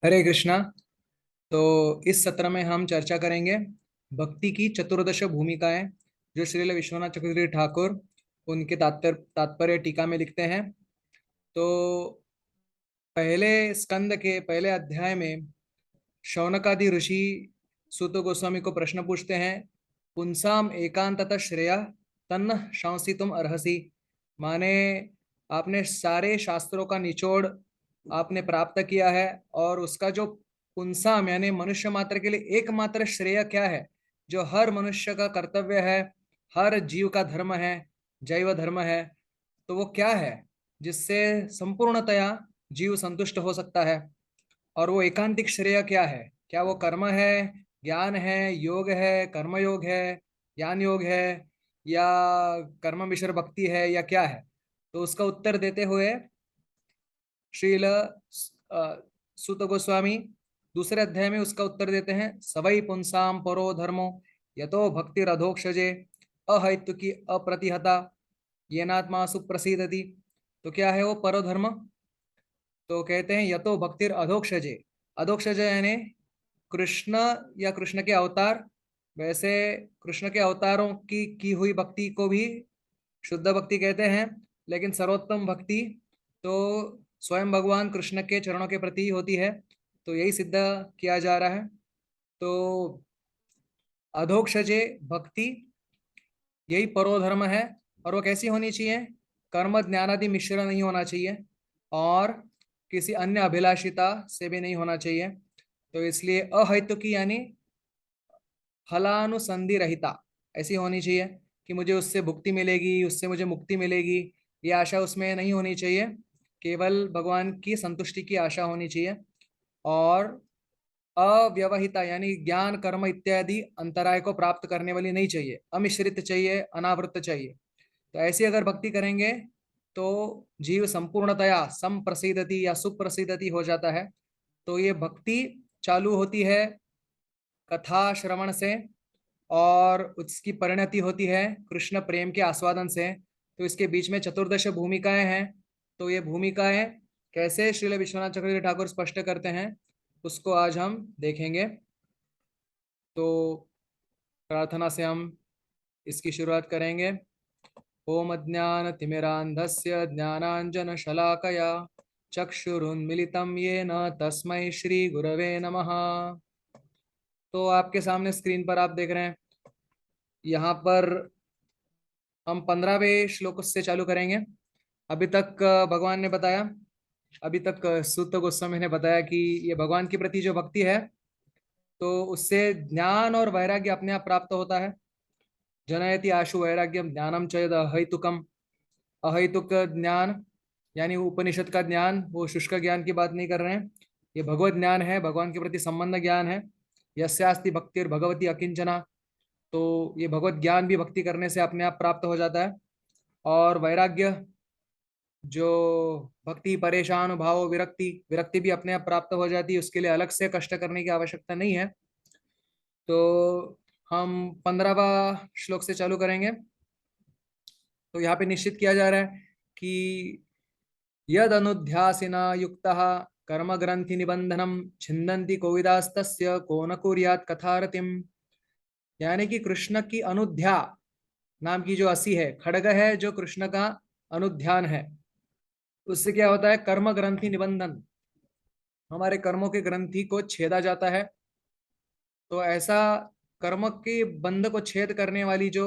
हरे कृष्णा। तो इस सत्र में हम चर्चा करेंगे भक्ति की चतुर्दश भूमिकाएं, जो श्रील विश्वनाथ चक्रवर्ती ठाकुर उनके तात्पर्य टीका में लिखते हैं। तो पहले स्कंद के पहले अध्याय में शौनकादि ऋषि सूत गोस्वामी को प्रश्न पूछते हैं, पुंसाम एकांततः श्रेया तन्न शंसी तुम अर्हसि। माने आपने सारे शास्त्रों का निचोड़ आपने प्राप्त किया है, और उसका जो पुंसाम यानी मनुष्य मात्र के लिए एकमात्र श्रेय क्या है, जो हर मनुष्य का कर्तव्य है, हर जीव का धर्म है, जैव धर्म है, तो वो क्या है जिससे संपूर्णतया जीव संतुष्ट हो सकता है। और वो एकांतिक श्रेय क्या है, क्या वो कर्म है, ज्ञान है, योग है, कर्म योग है, ज्ञान योग है, या कर्म मिश्र भक्ति है, या क्या है। तो उसका उत्तर देते हुए श्रील सूत गोस्वामी दूसरे अध्याय में उसका उत्तर देते हैं, सवै पुंसाम परो धर्मो यतो भक्तिर अधोक्षजे अहैतुकी अप्रतिहता येनात्मा सुप्रसीदति। तो क्या है वो परो धर्म? तो कहते हैं यतो भक्तिर अधोक्षजे। अधोक्षज यानी कृष्ण या कृष्ण के अवतार। वैसे कृष्ण के अवतारों की हुई भक्ति को भी शुद्ध भक्ति कहते हैं, लेकिन सर्वोत्तम भक्ति तो स्वयं भगवान कृष्ण के चरणों के प्रति ही होती है। तो यही सिद्ध किया जा रहा है। तो अधोक्षजे भक्ति यही परोधर्म है। और वो कैसी होनी चाहिए? कर्म ज्ञानादि मिश्र नहीं होना चाहिए, और किसी अन्य अभिलाषिता से भी नहीं होना चाहिए। तो इसलिए अहैतुकी यानी फलानुसंधि रहिता ऐसी होनी चाहिए कि मुझे उससे भुक्ति मिलेगी, उससे मुझे मुक्ति मिलेगी, ये आशा उसमें नहीं होनी चाहिए। केवल भगवान की संतुष्टि की आशा होनी चाहिए। और अव्यवहिता यानी ज्ञान कर्म इत्यादि अंतराय को प्राप्त करने वाली नहीं चाहिए, अमिश्रित चाहिए, अनावृत चाहिए। तो ऐसी अगर भक्ति करेंगे तो जीव संपूर्णतया संप्रसिद्धति या सुप्रसिद्धति हो जाता है। तो ये भक्ति चालू होती है कथा श्रवण से, और उसकी परिणति होती है कृष्ण प्रेम के आस्वादन से। तो इसके बीच में चतुर्दश भूमिकाएं हैं। तो ये भूमिकाएं कैसे श्रील विश्वनाथ चक्रवर्ती ठाकुर स्पष्ट करते हैं, उसको आज हम देखेंगे। तो प्रार्थना से हम इसकी शुरुआत करेंगे। ओम ज्ञान तिमिरांधस्य ज्ञानांजन शलाकया चक्षुरुन्मिलितं येन तस्मै श्री गुरवे नमः। तो आपके सामने स्क्रीन पर आप देख रहे हैं, यहाँ पर हम 15वें श्लोक से चालू करेंगे। अभी तक भगवान ने बताया, अभी तक सूत गोस्वामी ने बताया कि ये भगवान के प्रति जो भक्ति है, तो उससे ज्ञान और वैराग्य अपने आप प्राप्त होता है। जनयति आशु वैराग्यम ज्ञानम चयद अहैतुकम। अहैतुक ज्ञान यानी उपनिषद का ज्ञान, वो शुष्क ज्ञान की बात नहीं कर रहे हैं। ये भगवत ज्ञान है, भगवान के प्रति संबंध ज्ञान है। यस्यास्ति भक्तिर भगवती अकिंचना। तो ये भगवत ज्ञान भी भक्ति करने से अपने आप प्राप्त हो जाता है। और वैराग्य, जो भक्ति परेशान भाव विरक्ति, विरक्ति भी अपने आप प्राप्त हो जाती है, उसके लिए अलग से कष्ट करने की आवश्यकता नहीं है। तो हम 15वां श्लोक से चालू करेंगे। तो यहाँ पे निश्चित किया जा रहा है कि यद अनुध्यासिना युक्तः कर्म ग्रंथि निबंधनम छिन्दन्ति कोविदास्तस्य को न कुर्यात् कथारतिम। यानी कि कृष्ण की अनुध्या नाम की जो असी है, खड्ग है जो कृष्ण का अनुध्यान है, उससे क्या होता है? कर्म ग्रंथि निबंधन, हमारे कर्मों के ग्रंथि को छेदा जाता है। तो ऐसा कर्म के बंध को छेद करने वाली जो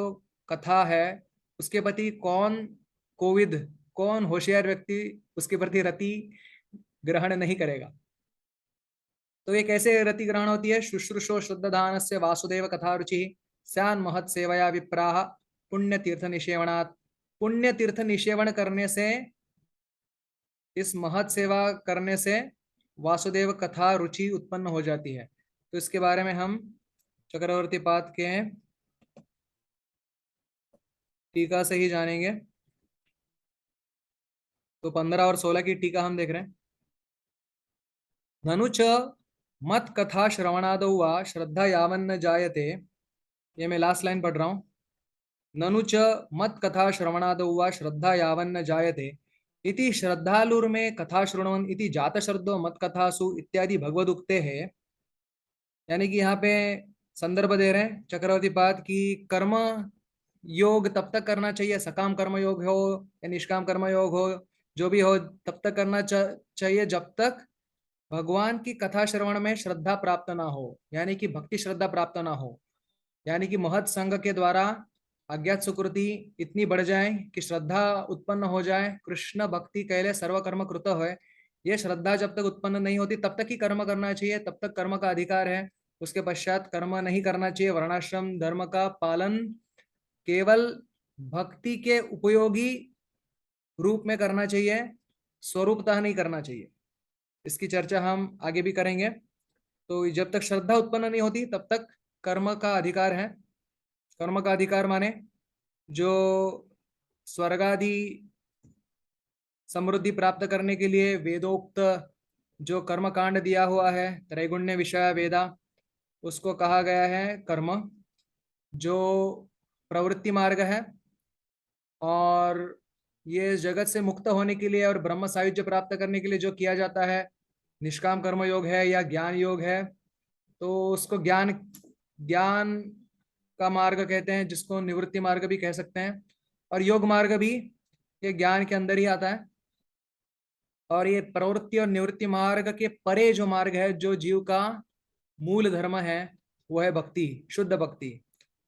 कथा है, उसके प्रति कौन कोविद, कौन होशियार व्यक्ति उसके प्रति रति ग्रहण नहीं करेगा। तो ये कैसे रति ग्रहण होती है? शुश्रूषो शुद्ध दान से वासुदेव कथा रुचि स्यान महत सेवया विप्राह पुण्य तीर्थ निषेवणात्। पुण्य तीर्थ निषेवण करने से, इस महत सेवा करने से वासुदेव कथा रुचि उत्पन्न हो जाती है। तो इसके बारे में हम चक्रवर्ती पाद के टीका से ही जानेंगे। तो 15 और 16 की टीका हम देख रहे हैं। ननु च मत कथा श्रवणादौ वा श्रद्धा यावन्न जायते। ये मैं लास्ट लाइन पढ़ रहा हूँ। ननु च मत कथा श्रवणादौ वा श्रद्धा यावन्न जायते इति श्रद्धालुर्मे कथा शृण्वन् इति जात शब्दो मत कथासु इत्यादि भगवद उक्ते है। यानी कि यहाँ पे संदर्भ दे रहे हैं चक्रवर्ती पाद की कर्म योग तब तक करना चाहिए, सकाम कर्म योग हो या निष्काम कर्म योग हो, जो भी हो तब तक करना चाहिए जब तक भगवान की कथा श्रवण में श्रद्धा प्राप्त ना हो, यानी कि भक्ति श्रद्धा प्राप्त ना हो। यानी कि महत संघ के द्वारा अज्ञात सुकृति इतनी बढ़ जाए कि श्रद्धा उत्पन्न हो जाए, कृष्ण भक्ति कहले सर्व कर्म कृत है। ये श्रद्धा जब तक उत्पन्न नहीं होती तब तक ही कर्म करना चाहिए, तब तक कर्म का अधिकार है। उसके पश्चात कर्म नहीं करना चाहिए। वर्णाश्रम धर्म का पालन केवल भक्ति के उपयोगी रूप में करना चाहिए, स्वरूपतः नहीं करना चाहिए। इसकी चर्चा हम आगे भी करेंगे। तो जब तक श्रद्धा उत्पन्न नहीं होती तब तक कर्म का अधिकार है। कर्म का अधिकार माने जो स्वर्गादि समृद्धि प्राप्त करने के लिए वेदोक्त जो कर्म कांड दिया हुआ है, त्रैगुण्य विषय वेदा, उसको कहा गया है कर्म। जो प्रवृत्ति मार्ग है और ये जगत से मुक्त होने के लिए और ब्रह्म सायुज्य प्राप्त करने के लिए जो किया जाता है, निष्काम कर्म योग है या ज्ञान योग है, तो उसको ज्ञान ज्ञान का मार्ग कहते हैं, जिसको निवृत्ति मार्ग भी कह सकते हैं। और योग मार्ग भी ये ज्ञान के अंदर ही आता है। और ये प्रवृत्ति और निवृत्ति मार्ग के परे जो मार्ग है, जो जीव का मूल धर्म है, वो है भक्ति, शुद्ध भक्ति।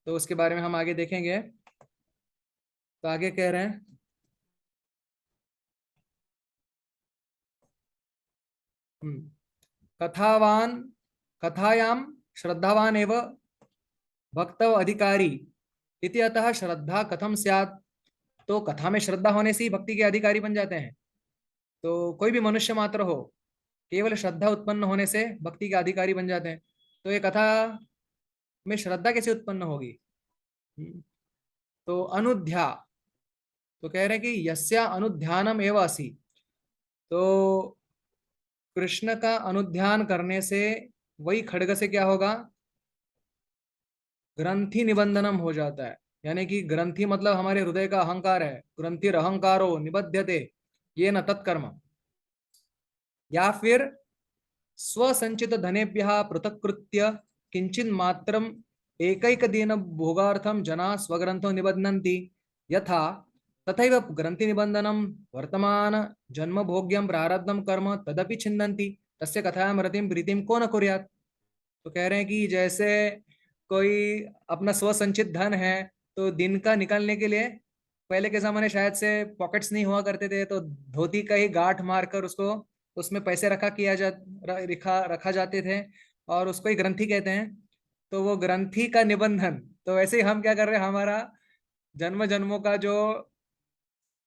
तो उसके बारे में हम आगे देखेंगे। तो आगे कह रहे हैं कथावान कथायाम श्रद्धावान एव भक्तव अधिकारी इति अतः श्रद्धा कथम स्यात्। तो कथा में श्रद्धा होने से ही भक्ति के अधिकारी बन जाते हैं। तो कोई भी मनुष्य मात्र हो, केवल श्रद्धा उत्पन्न होने से भक्ति के अधिकारी बन जाते हैं। तो ये कथा में श्रद्धा कैसे उत्पन्न होगी? तो अनुध्या, तो कह रहे हैं कि यस्या अनुध्यानम एव असि। तो कृष्ण का अनुध्यान करने से वही खड्ग से क्या होगा? ग्रंथि निबंधनम हो जाता है। यानी कि ग्रंथि मतलब हमारे हृदय का अहंकार है। ग्रंथिर अहंकारो निबध्यते ये न तत्कर्म। या फिर स्वसंचित धनेभ्यः पृथक्कृत्य किंचिन मात्रम एकैक दिन भोगार्थम जना स्वग्रंथो निबध्नन्ति यथा तथैव ग्रंथि निबंधनम वर्तमान जन्म भोग्यम प्रारब्धम कर्म तदपि छिन्दन्ति तस्य कथायां रतिम प्रीतिम को न कुर्यात्। तो कह रहे हैं कि जैसे कोई अपना स्वसंचित धन है, तो दिन का निकालने के लिए पहले के जमाने शायद से पॉकेट्स नहीं हुआ करते थे, तो धोती का ही गांठ मारकर उसको उसमें पैसे रखा जाते थे, और उसको ही ग्रंथि कहते हैं। तो वो ग्रंथि का निबंधन, तो वैसे ही हम क्या कर रहे हैं, हमारा जन्म जन्मों का जो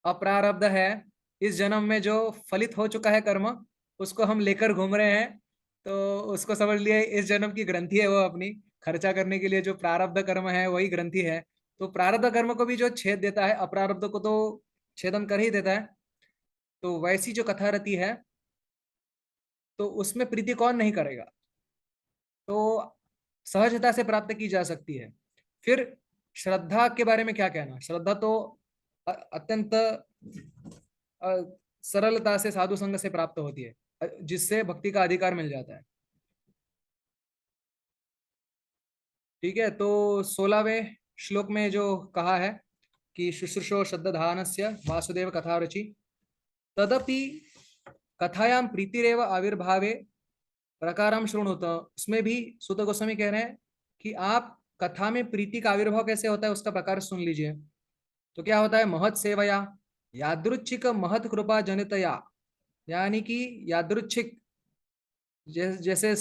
अप्रारब्ध है, इस जन्म में जो फलित हो चुका है कर्म, उसको हम लेकर घूम रहे हैं। तो उसको समझ लिए इस जन्म की ग्रंथि है, वो अपनी खर्चा करने के लिए जो प्रारब्ध कर्म है वही ग्रंथि है। तो प्रारब्ध कर्म को भी जो छेद देता है, अप्रारब्ध को तो छेदन कर ही देता है। तो वैसी जो कथा रहती है, तो उसमें प्रीति कौन नहीं करेगा? तो सहजता से प्राप्त की जा सकती है। फिर श्रद्धा के बारे में क्या कहना? श्रद्धा तो अत्यंत सरलता से साधु संग से प्राप्त होती है, जिससे भक्ति का अधिकार मिल जाता है। ठीक है, तो 16वें श्लोक में जो कहा है कि शुश्रूषो श्रद्धानस्य वासुदेव कथा रुचि तदपि कथायाम प्रीतिरेव आविर्भावे प्रकारम शृणुत। उसमें भी सूत गोस्वामी कह रहे हैं कि आप कथा में प्रीति का आविर्भाव कैसे होता है उसका प्रकार सुन लीजिए। तो क्या होता है? महत सेवया यादृच्छिक महत कृपा जनितया, यानी कि यादृच्छिक जैसे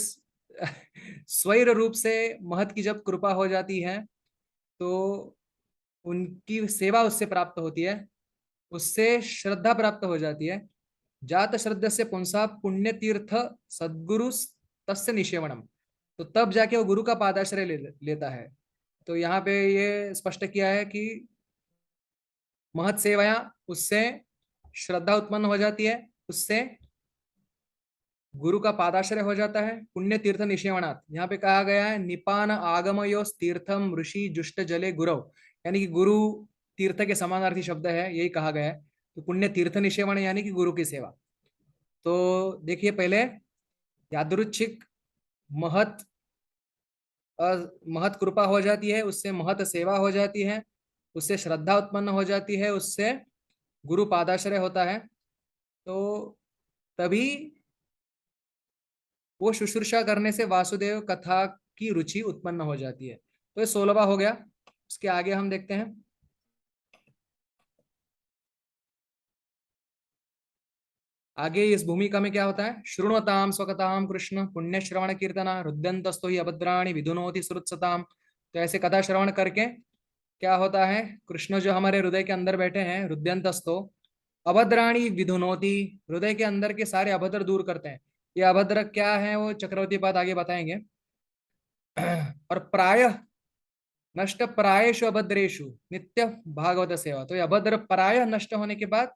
स्वैर रूप से महत की जब कृपा हो जाती है, तो उनकी सेवा उससे प्राप्त होती है, उससे श्रद्धा प्राप्त हो जाती है। जात श्रद्धा से पुंसा पुण्य तीर्थ सद्गुरु तस्य निषेवणम। तो तब जाके वो गुरु का पादाश्रय लेता है। तो यहाँ पे ये स्पष्ट किया है कि महत सेवाया, उससे श्रद्धा उत्पन्न हो जाती है, उससे गुरु का पादाश्रय हो जाता है। पुण्य तीर्थ निषेवणात्, यहाँ पे कहा गया है निपान आगमयो तीर्थम ऋषि जुष्ट जले गुरव, यानी कि गुरु तीर्थ के समानार्थी शब्द है, यही कहा गया है। तो पुण्य तीर्थ निषेवण यानी कि गुरु की सेवा। तो देखिए पहले यादृच्छिक महत महत कृपा हो जाती है, उससे महत सेवा हो जाती है, उससे श्रद्धा उत्पन्न हो जाती है, उससे गुरु पादाश्रय होता है। तो तभी वो शुश्रूषा करने से वासुदेव कथा की रुचि उत्पन्न हो जाती है। तो ये 16वां हो गया। उसके आगे हम देखते हैं। आगे इस भूमिका में क्या होता है? शृण्वताम स्वकताम कृष्ण पुण्य श्रवण कीर्तना रुद्यंतस्तो ही अभद्राणि विधुनोति श्रुतसताम। तो ऐसे कथा श्रवण करके क्या होता है? कृष्ण जो हमारे हृदय के अंदर बैठे हैं, रुद्यंतस्तो अभद्राणी विधुनोति, हृदय के अंदर के सारे अभद्र दूर करते हैं। ये अभद्र क्या है वो चक्रवर्ती पाद आगे बताएंगे। और प्राय नष्ट प्रायेषु अभद्रेषु नित्य भागवत सेवा। तो ये अभद्र प्राय नष्ट होने के बाद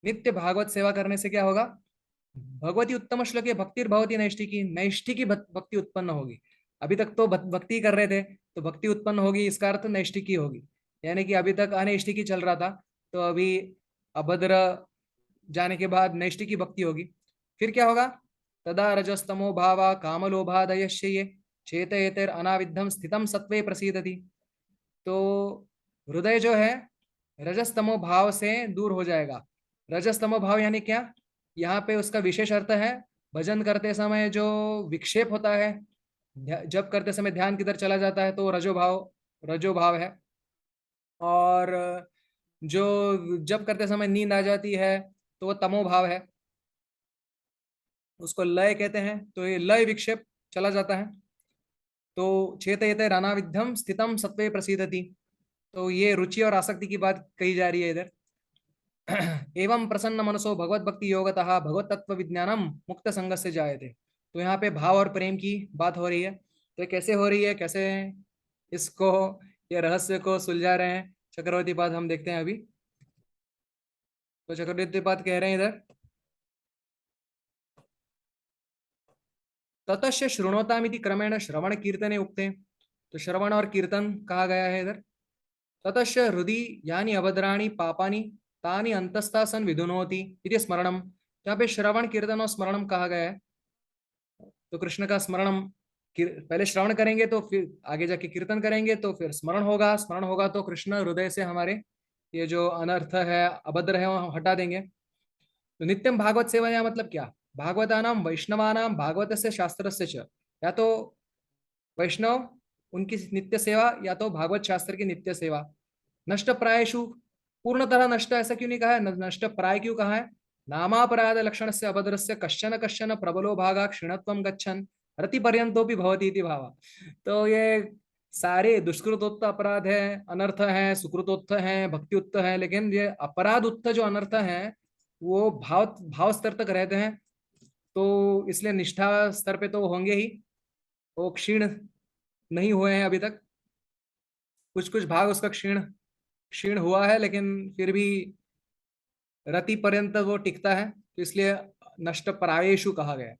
नित्य भागवत सेवा करने से क्या होगा? भगवती उत्तम श्लोके भक्ति भगवती नैष्ठिकी, नैष्ठिकी भक्ति उत्पन्न होगी। अभी तक तो भक्ति कर रहे थे तो भक्ति उत्पन्न होगी, इसका अर्थ नैष्ठिकी होगी। यानी कि अभी तक अनैष्ठिकी चल रहा था, तो अभी अभद्र जाने के बाद नैष्ठिकी भक्ति होगी। फिर क्या होगा? तदा रजस्तमो भावा कामलोभादयश्य ये चेतयेतर अनाविद्धम स्थितम सत्वे प्रसीदति। तो हृदय जो है रजस्तमो भाव से दूर हो जाएगा। रजस्तमो भाव यानी क्या? यहाँ पे उसका विशेष अर्थ है भजन करते समय जो विक्षेप होता है, जब करते समय ध्यान किधर चला जाता है, तो रजो भाव है। और जो जब करते समय नींद आ जाती है तो वो तमो भाव है, उसको लय कहते हैं। तो ये लय विक्षेप चला जाता है। तो चेतयते रानाविद्धम स्थितम सत्वे प्रसीदति। तो ये रुचि और आसक्ति की बात कही जा रही है इधर। एवं प्रसन्न मनसो भगवत भक्ति योगतः भगवत तत्व विज्ञानम मुक्त संग से जायते। तो यहाँ पे भाव और प्रेम की बात हो रही है। तो ये कैसे हो रही है, कैसे इसको, ये रहस्य को सुलझा रहे हैं चक्रवर्ती पाद, हम देखते हैं अभी। तो चक्रवर्ती पाद कह रहे हैं इधर, ततश्च शृणोतामिति क्रमेण श्रवण कीर्तने उक्ते। तो श्रवण और कीर्तन कहा गया है इधर। ततश्च हृदि यानी अभद्राणि पापानि तानि अंतस्था सन विधुनोति इति स्मरणम। यहाँ पे श्रवण कीर्तन और स्मरणम कहा गया है। तो कृष्ण का स्मरणम, पहले श्रवण करेंगे तो फिर आगे जाके कीर्तन करेंगे तो फिर स्मरण होगा, स्मरण होगा तो कृष्ण हृदय से हमारे ये जो अनर्थ है, अभद्र है, वो हटा देंगे। तो नित्यम भागवत सेवा या मतलब क्या? भागवतानाम वैष्णवानाम भागवत से शास्त्र से च, या तो वैष्णव उनकी नित्य सेवा या तो भागवत शास्त्र की नित्य सेवा। नष्ट प्रायशु, पूर्णतः नष्ट ऐसा क्यों नहीं कहा है? नष्ट प्राय क्यों कहा है? नामापराध लक्षण से अभद्र से कश्चन कश्चन प्रबलो भागा क्षीणत्वम गच्छन रति पर्यंतो भी भवती इति भावा। तो ये सारे दुष्कृतोत्थ अपराध है, अनर्थ है, सुकृतोत्थ है, भक्ति उत्थ है, लेकिन ये अपराध उत्थ जो अनर्थ है वो भाव भाव स्तर तक रहते हैं। तो इसलिए निष्ठा स्तर पे तो होंगे ही, वो क्षीण नहीं हुए हैं अभी तक। कुछ कुछ भाग उसका क्षीण क्षीण हुआ है, लेकिन फिर भी रति पर्यंत वो टिकता है, तो इसलिए नष्ट प्रायेषु कहा गया।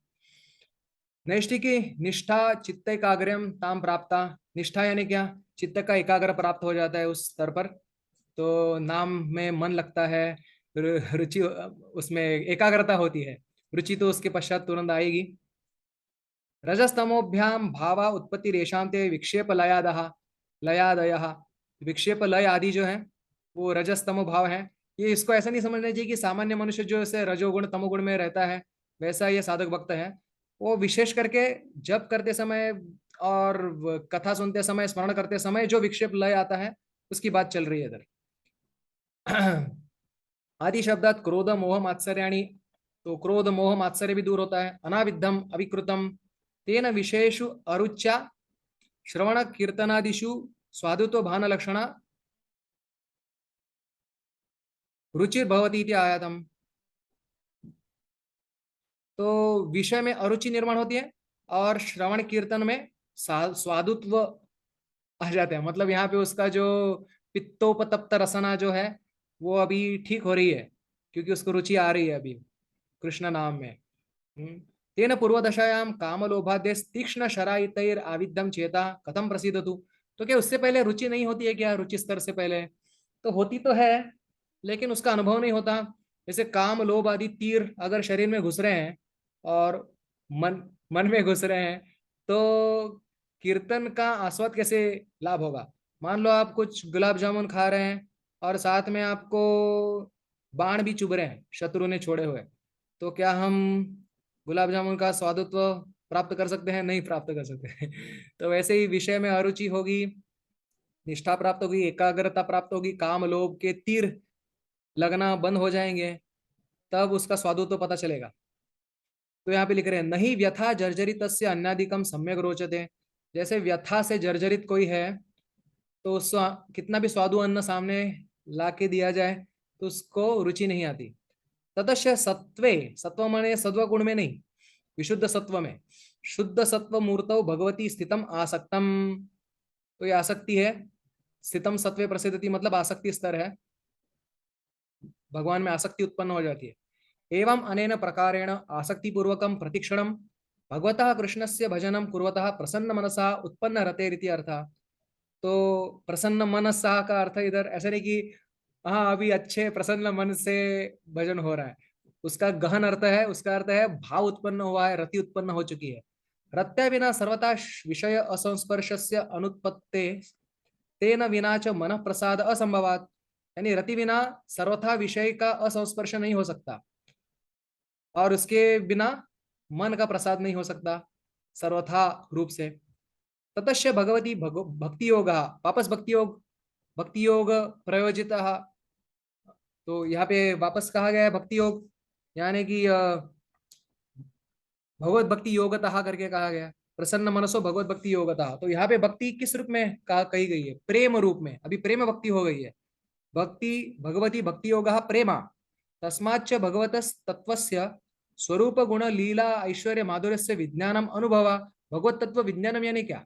नैष्ठिकी निष्ठा चित्त एकाग्रम ताम प्राप्ता। निष्ठा यानी क्या? चित्त का एकाग्र प्राप्त हो जाता है उस स्तर पर, तो नाम में मन लगता है, रुचि उसमें एकाग्रता होती है, रुचि तो उसके पश्चात तुरंत आएगी। रजस्तमोभ्याम भावा उत्पत्ति रेशाम ते विक्षेप लयादय। विक्षेप लय आदि जो है वो रजस्तमो भाव है। ये इसको ऐसा नहीं समझना चाहिए कि सामान्य मनुष्य जो ऐसे रजोगुण तमोगुण में रहता है वैसा ये साधक भक्त है। वो विशेष करके जब करते समय और कथा सुनते समय, स्मरण करते समय जो विक्षेप लय आता है उसकी बात चल रही है इधर। आदि शब्दात क्रोध मोह मात्सर्याणि। तो क्रोध मोह मात्सर्य भी दूर होता है। अनाविद्धम अविकृतम तेन विषयेषु अरुच्या श्रवण कीर्तनादिषु स्वादुत्व भान लक्षण रुचिर भवती इति आयातम। तो विषय में अरुचि निर्माण होती है और श्रवण कीर्तन में स्वादुत्व आ जाते हैं। मतलब यहाँ पे उसका जो पित्तोपतप्त रसना जो है वो अभी ठीक हो रही है, क्योंकि उसको रुचि आ रही है अभी कृष्ण नाम में। तेन पूर्वदशायाम कामलोभादेश तीक्ष्ण शराइतैर आविद्धम चेता कथम प्रसिद्धतु। तो क्या उससे पहले रुचि नहीं होती है क्या? रुचि स्तर से पहले तो होती तो है, लेकिन उसका अनुभव नहीं होता। जैसे काम लोभ आदि तीर अगर शरीर में घुस रहे हैं और मन मन में घुस रहे हैं, तो कीर्तन का आस्वाद कैसे लाभ होगा? मान लो आप कुछ गुलाब जामुन खा रहे हैं और साथ में आपको बाण भी चुभ रहे हैं शत्रु ने छोड़े हुए, तो क्या हम गुलाब जामुन का स्वादित्व प्राप्त कर सकते हैं? नहीं प्राप्त कर सकते। तो वैसे ही विषय में अरुचि होगी, निष्ठा प्राप्त होगी, एकाग्रता प्राप्त होगी, काम लोभ के तीर लगना बंद हो जाएंगे, तब उसका स्वादुत्व पता चलेगा। तो यहाँ पे लिख रहे हैं नहीं व्यथा जर्जरित अन्नादिकम सम्यक रोचते। जैसे व्यथा से जर्जरित कोई है, तो कितना भी स्वादु अन्न सामने ला के दिया जाए तो उसको रुचि नहीं आती। ततश्च सत्वे, सत्व माने सत्व गुण में नहीं, विशुद्ध सत्व में, शुद्ध सत्व मूर्तौ भगवती स्थितम आसक्तम। तो ये आसक्ति है, स्थितम सत्वे प्रसिद्धति मतलब आसक्ति स्तर है, भगवान में आसक्ति उत्पन्न हो जाती है। एवं अनेन प्रकारेण आसक्तिपूर्वकं प्रतिक्षणं भगवतः कृष्णस्य भजनं कुर्वतः प्रसन्न मनसा उत्पन्न रतेरिति अर्थः। तो प्रसन्न मनसा का अर्थ इधर ऐसा नहीं कि हाँ अभी अच्छे प्रसन्न मन से भजन हो रहा है, उसका गहन अर्थ है, उसका अर्थ है भाव उत्पन्न हुआ है, रति उत्पन्न हो चुकी है। रत्या बिना सर्वथा विषय असंस्पर्शस्य अनुत्पत्ते तेन विना च मन प्रसाद असंभवात। यानी रति बिना सर्वथा विषय का असंस्पर्श नहीं हो सकता, और उसके बिना मन का प्रसाद नहीं हो सकता सर्वथा रूप से। ततश्च भगवती भक्ति योग, वापस भक्ति योग प्रयोजित। तो यहाँ पे वापस कहा गया है भक्ति योग, यानी कि भगवत भक्ति योगतः करके कहा गया, प्रसन्न मनसो भगवत भक्ति योगतः। तो यहाँ पे भक्ति किस रूप में कहा कही गई है? प्रेम रूप में। अभी प्रेम भक्ति हो गई है। भक्ति भगवती भक्ति योग प्रेमा तस्माच्च भगवत तत्वस्य स्वरूप गुण लीला ऐश्वर्य माधुर्य से विज्ञानम अनुभव। भगवत तत्व विज्ञानम यानी क्या?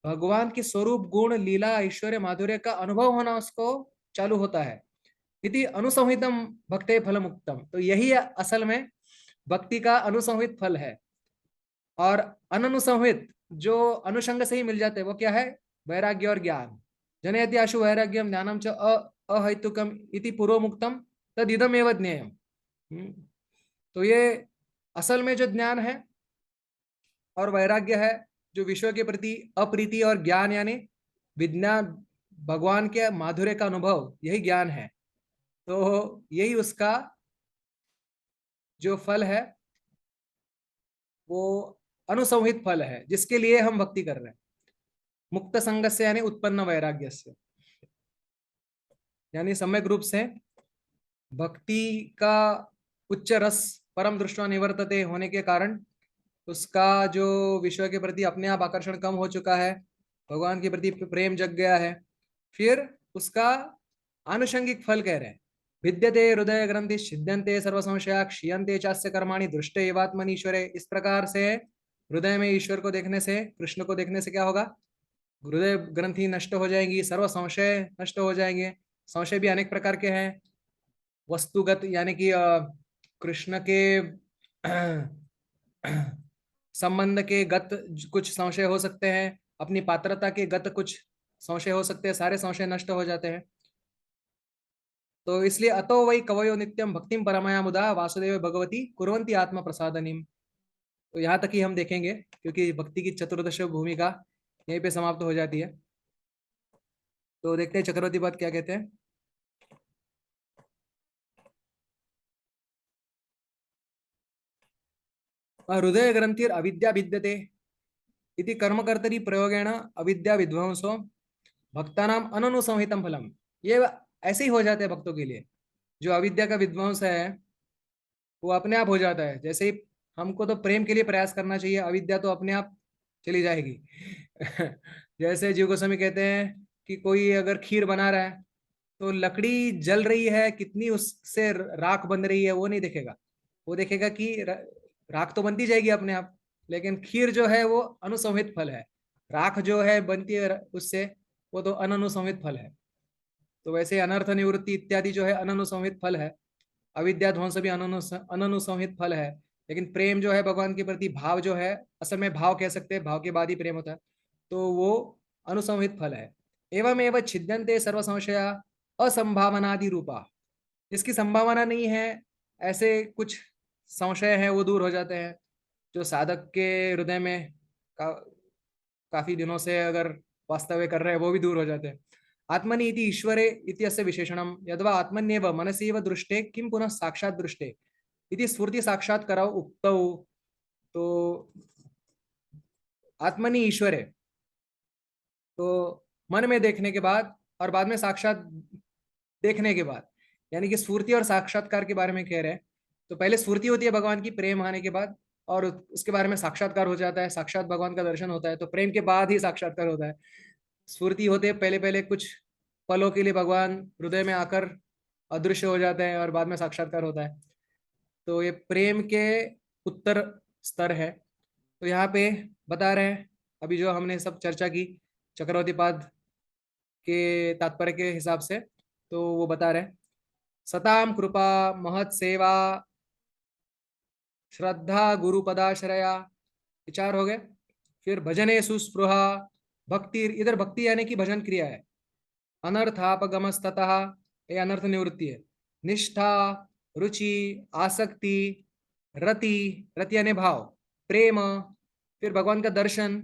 भगवान की स्वरूप गुण लीला ऐश्वर्य माधुर्य का अनुभव होना उसको चालू होता है। यदि अनुसंहितम भक्ते फल मुक्तम, तो यही असल में भक्ति का अनुसंहित फल है। और अननुसंहित जो अनुषंग से ही मिल जाते हैं वो क्या है? वैराग्य और ज्ञान। जनयति आशु वैराग्यम ज्ञानम च अहैतुकम इति पूर्व मुक्तम तद इदम एव ज्ञेयम। तो ये असल में जो ज्ञान है और वैराग्य है, जो विश्व के प्रति अप्रीति, और ज्ञान यानी विज्ञान, भगवान के माधुर्य का अनुभव, यही ज्ञान है। तो यही उसका जो फल है वो अनुसंहित फल है, जिसके लिए हम भक्ति कर रहे हैं। मुक्त संग से यानी उत्पन्न वैराग्य से, यानी सम्यक रूप से भक्ति का उच्च रस परम दृष्टवा निवर्तते होने के कारण उसका जो विश्व के प्रति अपने आप आकर्षण कम हो चुका है, भगवान के प्रति प्रेम जग गया है, फिर उसका आनुषंगिक फल कह रहे हैं। विद्यते हृदय ग्रंथि छिद्यन्ते सर्व संशया क्षीयन्ते चास्य कर्माणि दृष्टे एवात्मनि ईश्वरे। इस प्रकार से हृदय में ईश्वर को देखने से, कृष्ण को देखने से क्या होगा? हृदय ग्रंथि नष्ट हो जाएंगी, सर्व संशय नष्ट हो जाएंगे। संशय भी अनेक प्रकार के हैं, वस्तुगत यानी कि कृष्ण के संबंध के गत कुछ संशय हो सकते हैं, अपनी पात्रता के गत कुछ संशय हो सकते हैं, सारे संशय नष्ट हो जाते हैं। तो इसलिए अतो वही कवयो नित्यम भक्तिम परमाया मुदा वासुदेव भगवती कुर्वन्ति आत्मा प्रसादनिम। तो यहाँ तक ही हम देखेंगे, क्योंकि भक्ति की चतुर्दश भूमिका यहीं पे समाप्त हो जाती है। तो देखते हैं चक्रवर्ती बात क्या कहते हैं। हृदय ग्रंथिर अविद्या विद्यते इति कर्मकर्तरी प्रयोगेण अविद्या विध्वंसो भक्तानाम अननुसंहितम फलम। ये ऐसे ही हो जाते हैं भक्तों के लिए। जो अविद्या का विध्वंस है वो अपने आप हो जाता है। जैसे ही हमको तो प्रेम के लिए प्रयास करना चाहिए, अविद्या तो अपने आप चली जाएगी। जैसे जीव गोस्वामी कहते हैं कि कोई अगर खीर बना रहा है तो लकड़ी जल रही है, कितनी उससे राख बन रही है वो नहीं देखेगा, वो देखेगा कि राख तो बनती जाएगी अपने आप। लेकिन खीर जो है वो अनुसंहित फल है, राख जो है बनती है उससे, वो तो अननुसंहित फल है। तो वैसे अनर्थ निवृत्ति इत्यादि जो है अननुसंहित फल है, अविद्या ध्वंस भी अननुसंहित फल है। लेकिन प्रेम जो है भगवान के प्रति, भाव जो है, असल में भाव कह सकते हैं, भाव के बाद ही प्रेम होता है, तो वो अनुसंहित फल है। एवं एवं छिद्यन्ते सर्व संशया असंभावनादि रूपा, जिसकी संभावना नहीं है, ऐसे कुछ संशय है वो दूर हो जाते हैं, जो साधक के हृदय में का, काफी दिनों से अगर वास्तव्य कर रहे हैं वो भी दूर हो जाते हैं। आत्मनि इति ईश्वरे इत्यस्य विशेषणम यद्वा आत्मन्येव मनसेव दृष्टे किं पुनः साक्षात दृष्टे इति स्फूर्ति साक्षात्कारौ उक्तौ। तो आत्मनि ईश्वरे, तो मन में देखने के बाद और बाद में साक्षात देखने के बाद, यानी कि स्फूर्ति और साक्षात्कार के बारे में कह रहे हैं। तो पहले स्फूर्ति होती है भगवान की प्रेम आने के बाद, और उसके बारे में साक्षात्कार हो जाता है, साक्षात भगवान का दर्शन होता है। तो प्रेम के बाद ही साक्षात्कार होता है। स्फूर्ति होते पहले पहले कुछ पलों के लिए भगवान हृदय में आकर अदृश्य हो जाते हैं और बाद में साक्षात्कार होता है। तो ये प्रेम के उत्तर स्तर है। तो यहाँ पे बता रहे हैं अभी जो हमने सब चर्चा की चक्रवर्तीपाद के तात्पर्य के हिसाब से, तो वो बता रहे हैं सताम कृपा महत सेवा श्रद्धा गुरुपदाश्रया, विचार हो गए। फिर भजने सुस्पृहा, भक्ति, इधर भक्ति यानी कि भजन क्रिया है। अनर्थापगमस्ततः, ये अनर्थ निवृत्ति है। निष्ठा, रुचि, आसक्ति, रति, रति यानी भाव, प्रेम, फिर भगवान का दर्शन,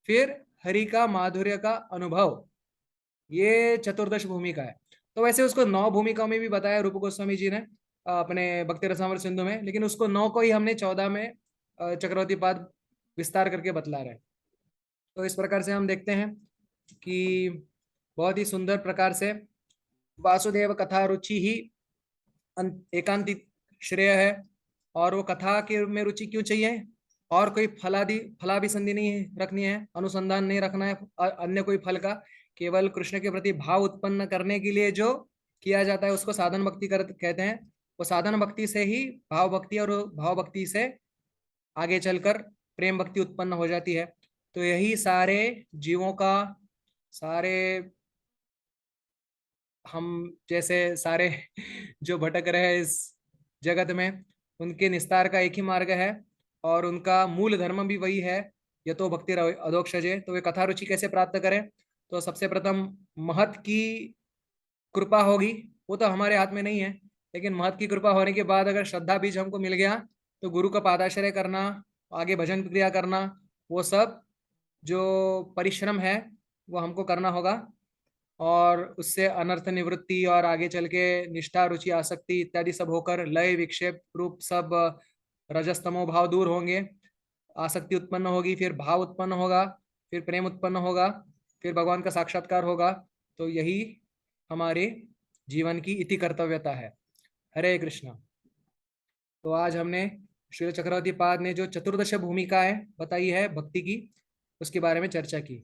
फिर हरि का माधुर्य का अनुभव, ये चतुर्दश भूमिका है। तो वैसे उसको 9 भूमिकाओं में भी बताया रूप गोस्वामी जी ने अपने भक्ति रसामृत सिंधु में, लेकिन उसको 9 को ही हमने 14 में चक्रवर्ती पाद विस्तार करके बतला रहे हैं। तो इस प्रकार से हम देखते हैं कि बहुत ही सुंदर प्रकार से वासुदेव कथा रुचि ही एकांतिक श्रेय है। और वो कथा के में रुचि क्यों चाहिए, और कोई फलाभिसंधि नहीं रखनी है, अनुसंधान नहीं रखना है अन्य कोई फल का, केवल कृष्ण के प्रति भाव उत्पन्न करने के लिए जो किया जाता है उसको साधन भक्ति कहते हैं। वो साधन भक्ति से ही भाव भक्ति, और भाव भक्ति से आगे चलकर प्रेम भक्ति उत्पन्न हो जाती है। तो यही सारे जीवों का, सारे हम जैसे सारे जो भटक रहे हैं इस जगत में, उनके निस्तार का एक ही मार्ग है, और उनका मूल धर्म भी वही है, ये तो भक्ति अधोक्षजे। तो वे कथा रुचि कैसे प्राप्त करें, तो सबसे प्रथम महत की कृपा होगी, वो तो हमारे हाथ में नहीं है, लेकिन महत की कृपा होने के बाद अगर श्रद्धा बीज हमको मिल गया तो गुरु का पादाश्रय करना, आगे भजन क्रिया करना, वो सब जो परिश्रम है वो हमको करना होगा। और उससे अनर्थ निवृत्ति और आगे चल के निष्ठा, रुचि, आसक्ति इत्यादि सब होकर लय विक्षेप रूप सब रजस्तमो भाव दूर होंगे, आसक्ति उत्पन्न होगी, फिर भाव उत्पन्न होगा, फिर प्रेम उत्पन्न होगा, फिर भगवान का साक्षात्कार होगा। तो यही हमारे जीवन की इति कर्तव्यता है। हरे कृष्णा। तो आज हमने श्री चक्रवर्ती पाद ने जो चतुर्दश भूमिकाएं बताई है भक्ति की, उसके बारे में चर्चा की।